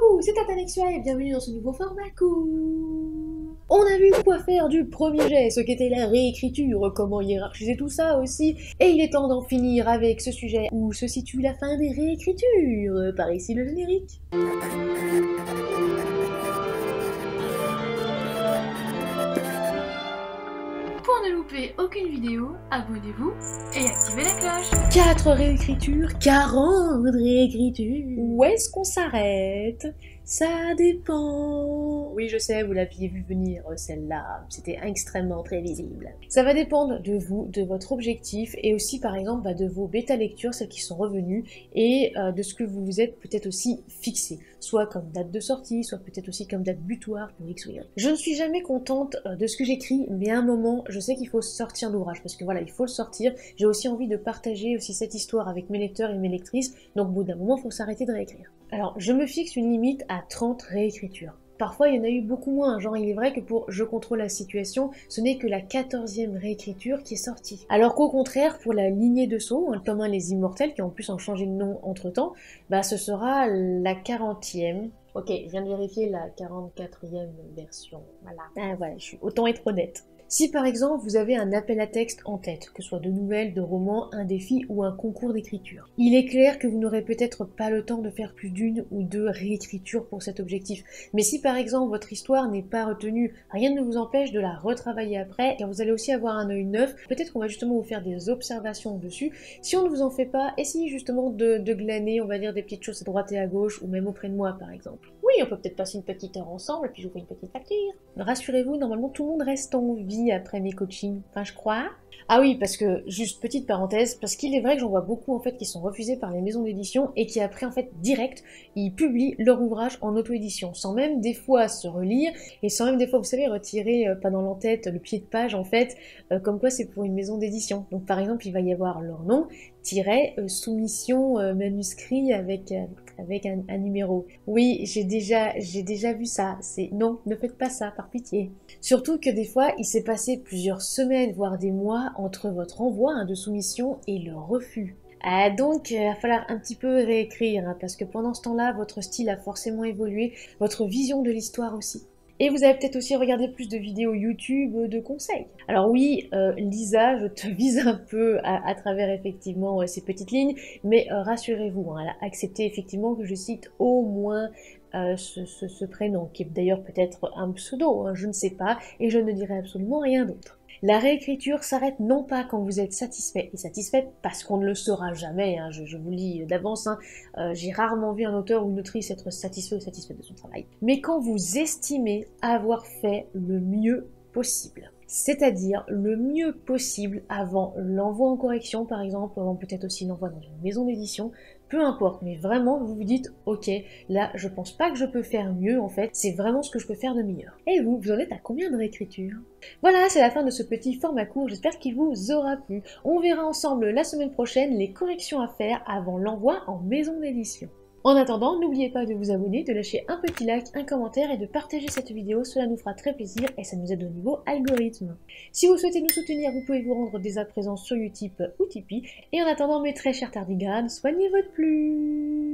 Coucou, c'est Tatanexua et bienvenue dans ce nouveau format court. On a vu quoi faire du premier jet, ce qu'était la réécriture, comment hiérarchiser tout ça aussi, et il est temps d'en finir avec ce sujet où se situe la fin des réécritures. Par ici le générique. Pour ne louper aucune vidéo, abonnez-vous et activez la cloche. 4 réécritures, 40 réécritures. Où est-ce qu'on s'arrête? Ça dépend. Oui, je sais, vous l'aviez vu venir, celle-là. C'était extrêmement prévisible. Ça va dépendre de vous, de votre objectif, et aussi, par exemple, de vos bêta-lectures, celles qui sont revenues, et de ce que vous vous êtes peut-être aussi fixé. Soit comme date de sortie, soit peut-être aussi comme date butoir pour X ou Y. Je ne suis jamais contente de ce que j'écris, mais à un moment, je sais qu'il faut sortir l'ouvrage, parce que voilà, il faut le sortir. J'ai aussi envie de partager aussi cette histoire avec mes lecteurs et mes lectrices, donc au bout d'un moment, il faut s'arrêter de réécrire. Alors, je me fixe une limite à 30 réécritures. Parfois, il y en a eu beaucoup moins, genre il est vrai que pour Je contrôle la situation, ce n'est que la 14e réécriture qui est sortie. Alors qu'au contraire, pour la lignée de Sceaux, le tome 1 Les Immortels, qui en plus ont changé de nom entre-temps, ce sera la 40e. Ok, je viens de vérifier la 44e version, voilà. Ah voilà, autant être honnête. Si par exemple vous avez un appel à texte en tête, que ce soit de nouvelles, de romans, un défi ou un concours d'écriture, il est clair que vous n'aurez peut-être pas le temps de faire plus d'une ou deux réécritures pour cet objectif. Mais si par exemple votre histoire n'est pas retenue, rien ne vous empêche de la retravailler après, car vous allez aussi avoir un œil neuf, peut-être qu'on va justement vous faire des observations dessus. Si on ne vous en fait pas, essayez justement de glaner, on va dire, des petites choses à droite et à gauche, ou même auprès de moi par exemple. Oui, on peut peut-être passer une petite heure ensemble, et puis j'ouvre une petite facture. Rassurez-vous, normalement tout le monde reste en vie après mes coachings, enfin je crois. Ah oui, parce que, juste petite parenthèse, parce qu'il est vrai que j'en vois beaucoup en fait qui sont refusés par les maisons d'édition et qui après en fait direct, ils publient leur ouvrage en auto-édition, sans même des fois se relire et sans même des fois, vous savez, retirer pas dans l'entête le pied de page en fait, comme quoi c'est pour une maison d'édition. Donc par exemple, il va y avoir leur nom, soumission manuscrit avec un numéro. Oui, j'ai déjà vu ça. Non, ne faites pas ça, par pitié. Surtout que des fois, il s'est passé plusieurs semaines, voire des mois, entre votre envoi de soumission et le refus. Donc, il va falloir un petit peu réécrire, parce que pendant ce temps-là, votre style a forcément évolué, votre vision de l'histoire aussi. Et vous avez peut-être aussi regardé plus de vidéos YouTube de conseils. Alors oui, Lisa, je te vise un peu à travers effectivement ces petites lignes, mais rassurez-vous, elle a accepté effectivement que je cite au moins ce prénom, qui est d'ailleurs peut-être un pseudo, je ne sais pas, et je ne dirai absolument rien d'autre. La réécriture s'arrête non pas quand vous êtes satisfait et satisfaite, parce qu'on ne le sera jamais, je vous le dis d'avance, j'ai rarement vu un auteur ou une autrice être satisfait ou satisfaite de son travail, mais quand vous estimez avoir fait le mieux possible. C'est-à-dire le mieux possible avant l'envoi en correction, par exemple, avant peut-être aussi l'envoi dans une maison d'édition, peu importe, mais vraiment vous vous dites ok, là je pense pas que je peux faire mieux en fait, c'est vraiment ce que je peux faire de meilleur. Et vous en êtes à combien de réécriture? Voilà, c'est la fin de ce petit format court, j'espère qu'il vous aura plu. On verra ensemble la semaine prochaine les corrections à faire avant l'envoi en maison d'édition. En attendant, n'oubliez pas de vous abonner, de lâcher un petit like, un commentaire et de partager cette vidéo, cela nous fera très plaisir et ça nous aide au niveau algorithme. Si vous souhaitez nous soutenir, vous pouvez vous rendre dès à présent sur Utip ou Tipeee. Et en attendant, mes très chers tardigrades, soignez votre plume.